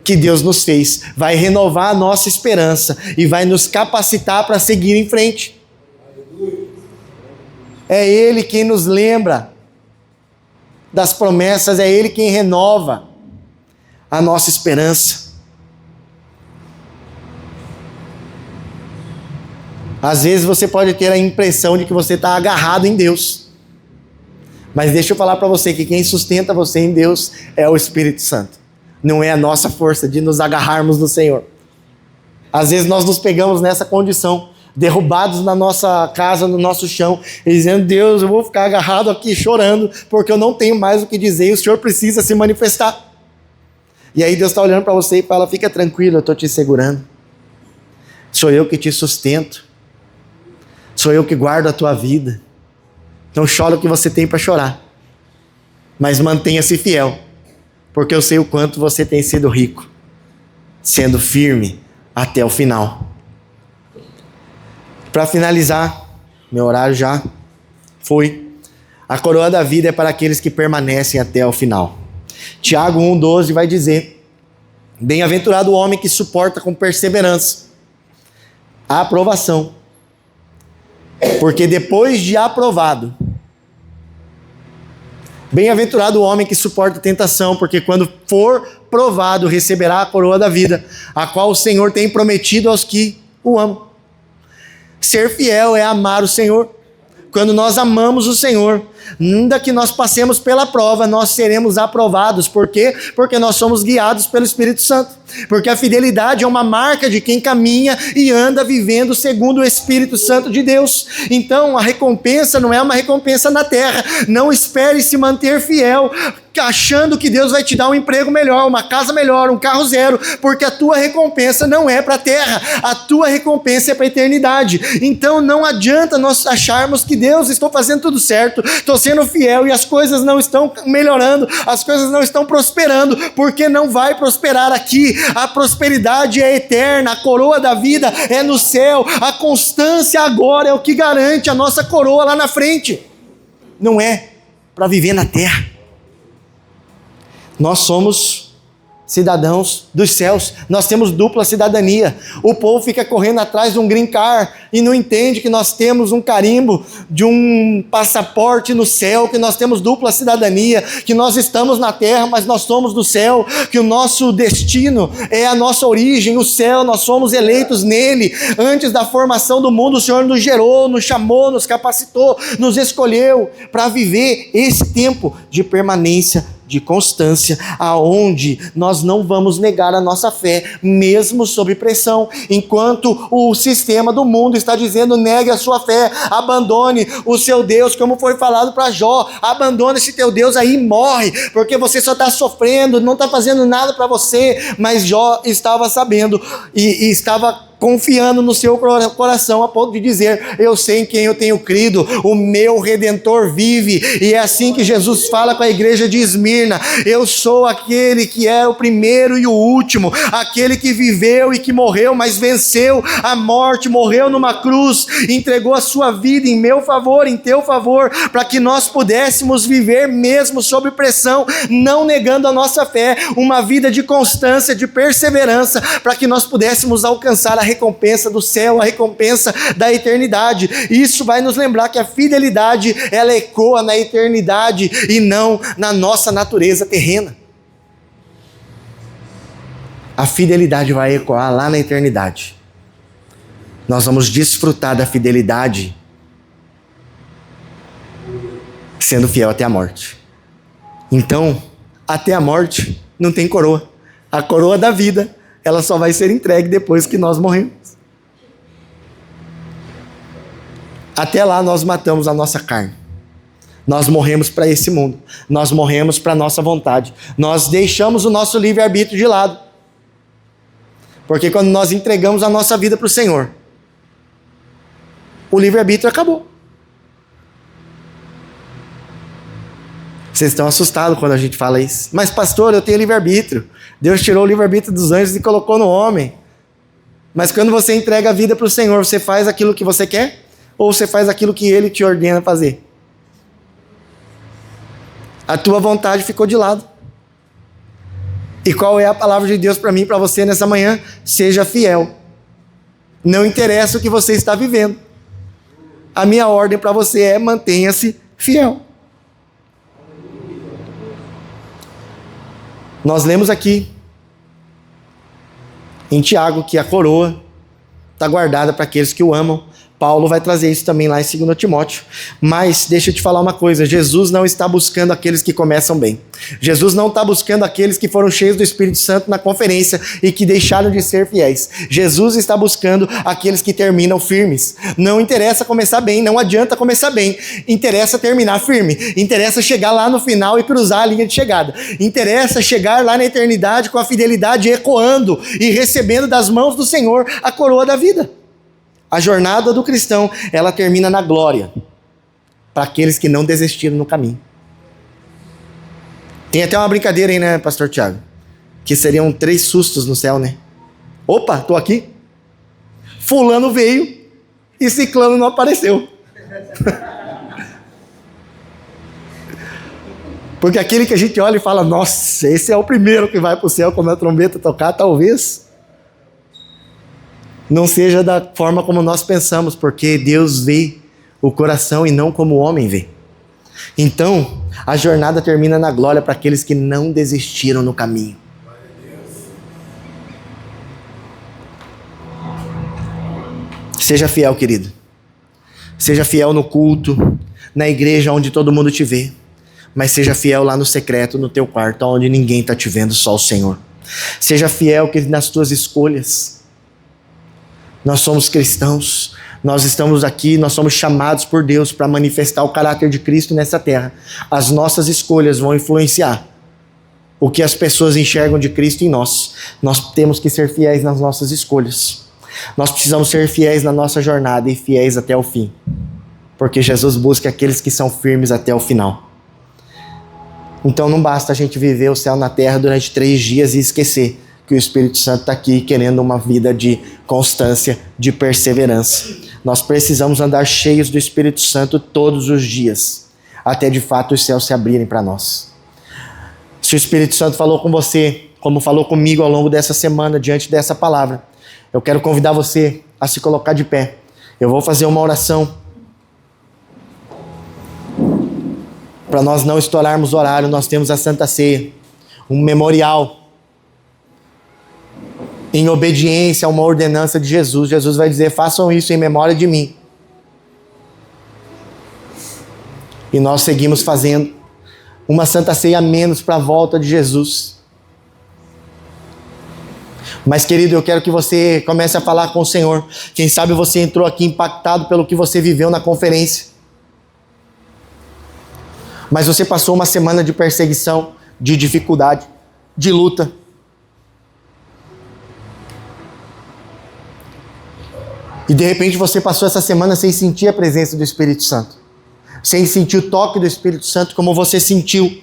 que Deus nos fez, vai renovar a nossa esperança e vai nos capacitar para seguir em frente. É Ele quem nos lembra das promessas, é Ele quem renova a nossa esperança. Às vezes você pode ter a impressão de que você está agarrado em Deus. Mas deixa eu falar para você que quem sustenta você em Deus é o Espírito Santo. Não é a nossa força de nos agarrarmos no Senhor. Às vezes nós nos pegamos nessa condição, derrubados na nossa casa, no nosso chão, e dizendo, Deus, eu vou ficar agarrado aqui chorando, porque eu não tenho mais o que dizer, e o Senhor precisa se manifestar. E aí Deus está olhando para você e fala, fica tranquilo, eu estou te segurando. Sou eu que te sustento. Sou eu que guardo a tua vida. Não chora o que você tem para chorar, mas mantenha-se fiel, porque eu sei o quanto você tem sido rico, sendo firme até o final. Para finalizar, meu horário já foi. A coroa da vida é para aqueles que permanecem até o final. Tiago 1,12 vai dizer, bem-aventurado o homem que suporta com perseverança a aprovação, porque depois de aprovado, bem-aventurado o homem que suporta a tentação, porque quando for provado, receberá a coroa da vida, a qual o Senhor tem prometido aos que o amam. Ser fiel é amar o Senhor. Quando nós amamos o Senhor, ainda que nós passemos pela prova, nós seremos aprovados. Por quê? Porque nós somos guiados pelo Espírito Santo. Porque a fidelidade é uma marca de quem caminha e anda vivendo segundo o Espírito Santo de Deus. Então, a recompensa não é uma recompensa na terra. Não espere se manter fiel, achando que Deus vai te dar um emprego melhor, uma casa melhor, um carro zero, porque a tua recompensa não é para a terra, a tua recompensa é para a eternidade. Então não adianta nós acharmos que Deus, estou fazendo tudo certo, estou sendo fiel e as coisas não estão melhorando, as coisas não estão prosperando, porque não vai prosperar aqui. A prosperidade é eterna, a coroa da vida é no céu, a constância agora é o que garante a nossa coroa lá na frente. Não é para viver na terra. Nós somos cidadãos dos céus, nós temos dupla cidadania. O povo fica correndo atrás de um green card e não entende que nós temos um carimbo de um passaporte no céu, que nós temos dupla cidadania, que nós estamos na terra, mas nós somos do céu, que o nosso destino é a nossa origem, o céu, nós somos eleitos nele. Antes da formação do mundo, o Senhor nos gerou, nos chamou, nos capacitou, nos escolheu para viver esse tempo de permanência, de constância, aonde nós não vamos negar a nossa fé, mesmo sob pressão, enquanto o sistema do mundo está dizendo: negue a sua fé, abandone o seu Deus, como foi falado para Jó, abandone esse teu Deus aí e morre, porque você só está sofrendo, não está fazendo nada para você. Mas Jó estava sabendo e estava confiando no seu coração, a ponto de dizer: eu sei em quem eu tenho crido, o meu Redentor vive. E é assim que Jesus fala com a igreja de Esmirna: eu sou aquele que é o primeiro e o último, aquele que viveu e que morreu, mas venceu a morte, morreu numa cruz, entregou a sua vida em meu favor, em teu favor, para que nós pudéssemos viver mesmo sob pressão, não negando a nossa fé, uma vida de constância, de perseverança, para que nós pudéssemos alcançar a recompensa do céu, a recompensa da eternidade. Isso vai nos lembrar que a fidelidade, ela ecoa na eternidade e não na nossa natureza terrena. A fidelidade vai ecoar lá na eternidade. Nós vamos desfrutar da fidelidade sendo fiel até a morte. Então, até a morte não tem coroa. A coroa da vida, ela só vai ser entregue depois que nós morremos. Até lá nós matamos a nossa carne. Nós morremos para esse mundo. Nós morremos para a nossa vontade. Nós deixamos o nosso livre-arbítrio de lado. Porque quando nós entregamos a nossa vida para o Senhor, o livre-arbítrio acabou. Vocês estão assustados quando a gente fala isso. Mas pastor, eu tenho livre-arbítrio. Deus tirou o livre-arbítrio dos anjos e colocou no homem. Mas quando você entrega a vida para o Senhor, você faz aquilo que você quer? Ou você faz aquilo que Ele te ordena fazer? A tua vontade ficou de lado. E qual é a palavra de Deus para mim e para você nessa manhã? Seja fiel. Não interessa o que você está vivendo. A minha ordem para você é: mantenha-se fiel. Nós lemos aqui em Tiago que a coroa está guardada para aqueles que o amam. Paulo vai trazer isso também lá em 2 Timóteo. Mas deixa eu te falar uma coisa: Jesus não está buscando aqueles que começam bem. Jesus não está buscando aqueles que foram cheios do Espírito Santo na conferência e que deixaram de ser fiéis. Jesus está buscando aqueles que terminam firmes. Não interessa começar bem, não adianta começar bem. Interessa terminar firme. Interessa chegar lá no final e cruzar a linha de chegada. Interessa chegar lá na eternidade com a fidelidade ecoando e recebendo das mãos do Senhor a coroa da vida. A jornada do cristão, ela termina na glória, para aqueles que não desistiram no caminho. Tem até uma brincadeira aí, né, pastor Tiago? Que seriam 3 sustos no céu, né? Opa, tô aqui. Fulano veio e ciclano não apareceu. Porque aquele que a gente olha e fala: nossa, esse é o primeiro que vai para o céu quando a trombeta tocar, talvez não seja da forma como nós pensamos, porque Deus vê o coração e não como o homem vê. Então, a jornada termina na glória para aqueles que não desistiram no caminho. Seja fiel, querido. Seja fiel no culto, na igreja onde todo mundo te vê. Mas seja fiel lá no secreto, no teu quarto, onde ninguém está te vendo, só o Senhor. Seja fiel nas tuas escolhas. Nós somos cristãos, nós estamos aqui, nós somos chamados por Deus para manifestar o caráter de Cristo nessa terra. As nossas escolhas vão influenciar o que as pessoas enxergam de Cristo em nós. Nós temos que ser fiéis nas nossas escolhas. Nós precisamos ser fiéis na nossa jornada e fiéis até o fim. Porque Jesus busca aqueles que são firmes até o final. Então não basta a gente viver o céu na terra durante 3 dias e esquecer que o Espírito Santo está aqui querendo uma vida de constância, de perseverança. Nós precisamos andar cheios do Espírito Santo todos os dias, até de fato os céus se abrirem para nós. Se o Espírito Santo falou com você como falou comigo ao longo dessa semana, diante dessa palavra, eu quero convidar você a se colocar de pé. Eu vou fazer uma oração. Para nós não estourarmos o horário, nós temos a Santa Ceia, um memorial, em obediência a uma ordenança de Jesus. Jesus vai dizer: façam isso em memória de mim. E nós seguimos fazendo uma Santa Ceia a menos para a volta de Jesus. Mas, querido, eu quero que você comece a falar com o Senhor. Quem sabe você entrou aqui impactado pelo que você viveu na conferência. Mas você passou uma semana de perseguição, de dificuldade, de luta. E de repente você passou essa semana sem sentir a presença do Espírito Santo. Sem sentir o toque do Espírito Santo como você sentiu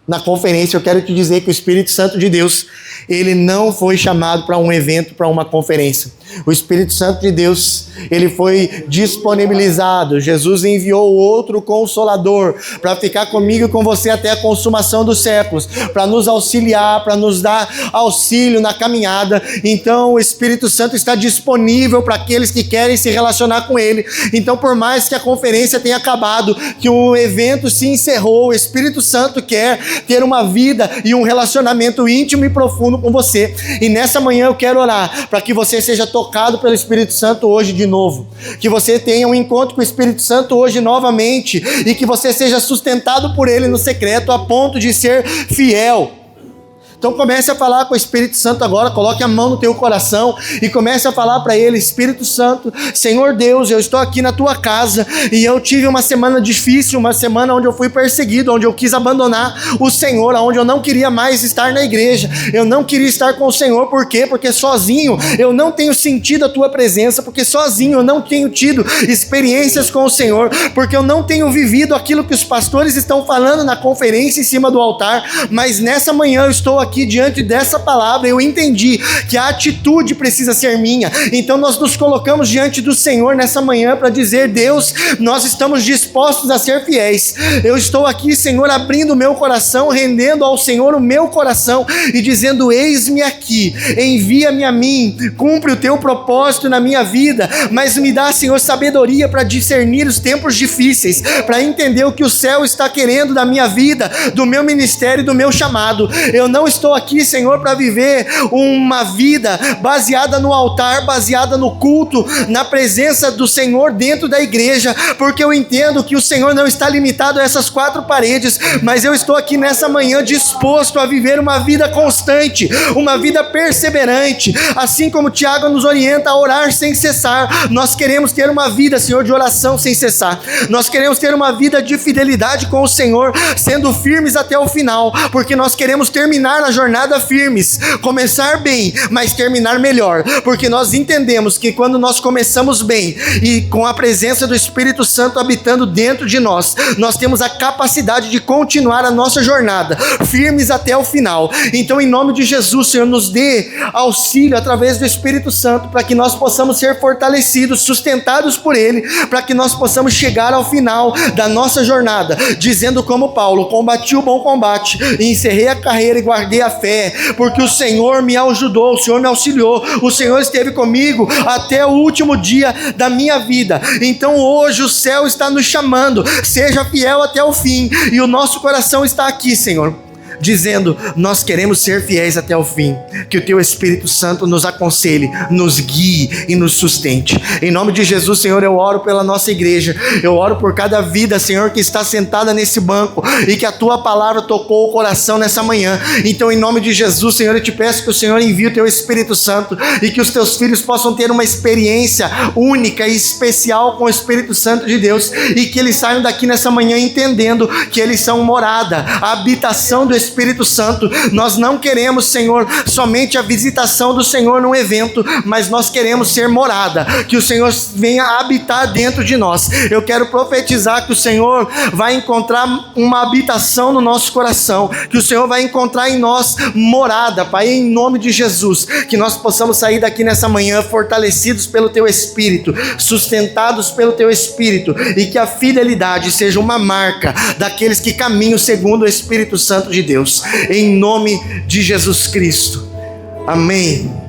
na conferência. Eu quero te dizer que o Espírito Santo de Deus, ele não foi chamado para um evento, para uma conferência. O Espírito Santo de Deus, ele foi disponibilizado. Jesus enviou outro Consolador para ficar comigo e com você até a consumação dos séculos, para nos auxiliar, para nos dar auxílio na caminhada. Então o Espírito Santo está disponível para aqueles que querem se relacionar com ele. Então, por mais que a conferência tenha acabado, que o evento se encerrou, o Espírito Santo quer ter uma vida e um relacionamento íntimo e profundo com você. E nessa manhã eu quero orar para que você seja tocado pelo Espírito Santo hoje de novo, que você tenha um encontro com o Espírito Santo hoje novamente, e que você seja sustentado por ele no secreto a ponto de ser fiel. Então comece a falar com o Espírito Santo agora, coloque a mão no teu coração e comece a falar para ele: Espírito Santo, Senhor Deus, eu estou aqui na tua casa e eu tive uma semana difícil, uma semana onde eu fui perseguido, onde eu quis abandonar o Senhor, onde eu não queria mais estar na igreja, eu não queria estar com o Senhor. Por quê? Porque sozinho eu não tenho sentido a tua presença, porque sozinho eu não tenho tido experiências com o Senhor, porque eu não tenho vivido aquilo que os pastores estão falando na conferência em cima do altar. Mas nessa manhã eu estou aqui diante dessa palavra, eu entendi que a atitude precisa ser minha. Então nós nos colocamos diante do Senhor nessa manhã para dizer: Deus, nós estamos dispostos a ser fiéis. Eu estou aqui, Senhor, abrindo o meu coração, rendendo ao Senhor o meu coração e dizendo: eis-me aqui, envia-me a mim, cumpre o teu propósito na minha vida, mas me dá, Senhor, sabedoria para discernir os tempos difíceis, para entender o que o céu está querendo da minha vida, do meu ministério e do meu chamado. Eu não estou aqui, Senhor, para viver uma vida baseada no altar, baseada no culto, na presença do Senhor dentro da igreja, porque eu entendo que o Senhor não está limitado a essas quatro paredes, mas eu estou aqui nessa manhã disposto a viver uma vida constante, uma vida perseverante, assim como Tiago nos orienta a orar sem cessar. Nós queremos ter uma vida, Senhor, de oração sem cessar. Nós queremos ter uma vida de fidelidade com o Senhor, sendo firmes até o final, porque nós queremos terminar na jornada firmes, começar bem, mas terminar melhor, porque nós entendemos que quando nós começamos bem e com a presença do Espírito Santo habitando dentro de nós, nós temos a capacidade de continuar a nossa jornada firmes até o final. Então, em nome de Jesus, Senhor, nos dê auxílio através do Espírito Santo para que nós possamos ser fortalecidos, sustentados por Ele, para que nós possamos chegar ao final da nossa jornada, dizendo como Paulo: combati o bom combate, encerrei a carreira e guardei a fé, porque o Senhor me ajudou, o Senhor me auxiliou, o Senhor esteve comigo até o último dia da minha vida. Então hoje o céu está nos chamando: seja fiel até o fim, e o nosso coração está aqui, Senhor, dizendo: nós queremos ser fiéis até o fim. Que o teu Espírito Santo nos aconselhe, nos guie e nos sustente. Em nome de Jesus, Senhor, eu oro pela nossa igreja, eu oro por cada vida, Senhor, que está sentada nesse banco e que a tua palavra tocou o coração nessa manhã. Então, em nome de Jesus, Senhor, eu te peço que o Senhor envie o teu Espírito Santo e que os teus filhos possam ter uma experiência única e especial com o Espírito Santo de Deus, e que eles saiam daqui nessa manhã entendendo que eles são morada, a habitação do Espírito Santo. Nós não queremos, Senhor, somente a visitação do Senhor num evento, mas nós queremos ser morada, que o Senhor venha habitar dentro de nós. Eu quero profetizar que o Senhor vai encontrar uma habitação no nosso coração, que o Senhor vai encontrar em nós morada, Pai, em nome de Jesus, que nós possamos sair daqui nessa manhã fortalecidos pelo Teu Espírito, sustentados pelo Teu Espírito, e que a fidelidade seja uma marca daqueles que caminham segundo o Espírito Santo de Deus. Deus, em nome de Jesus Cristo. Amém.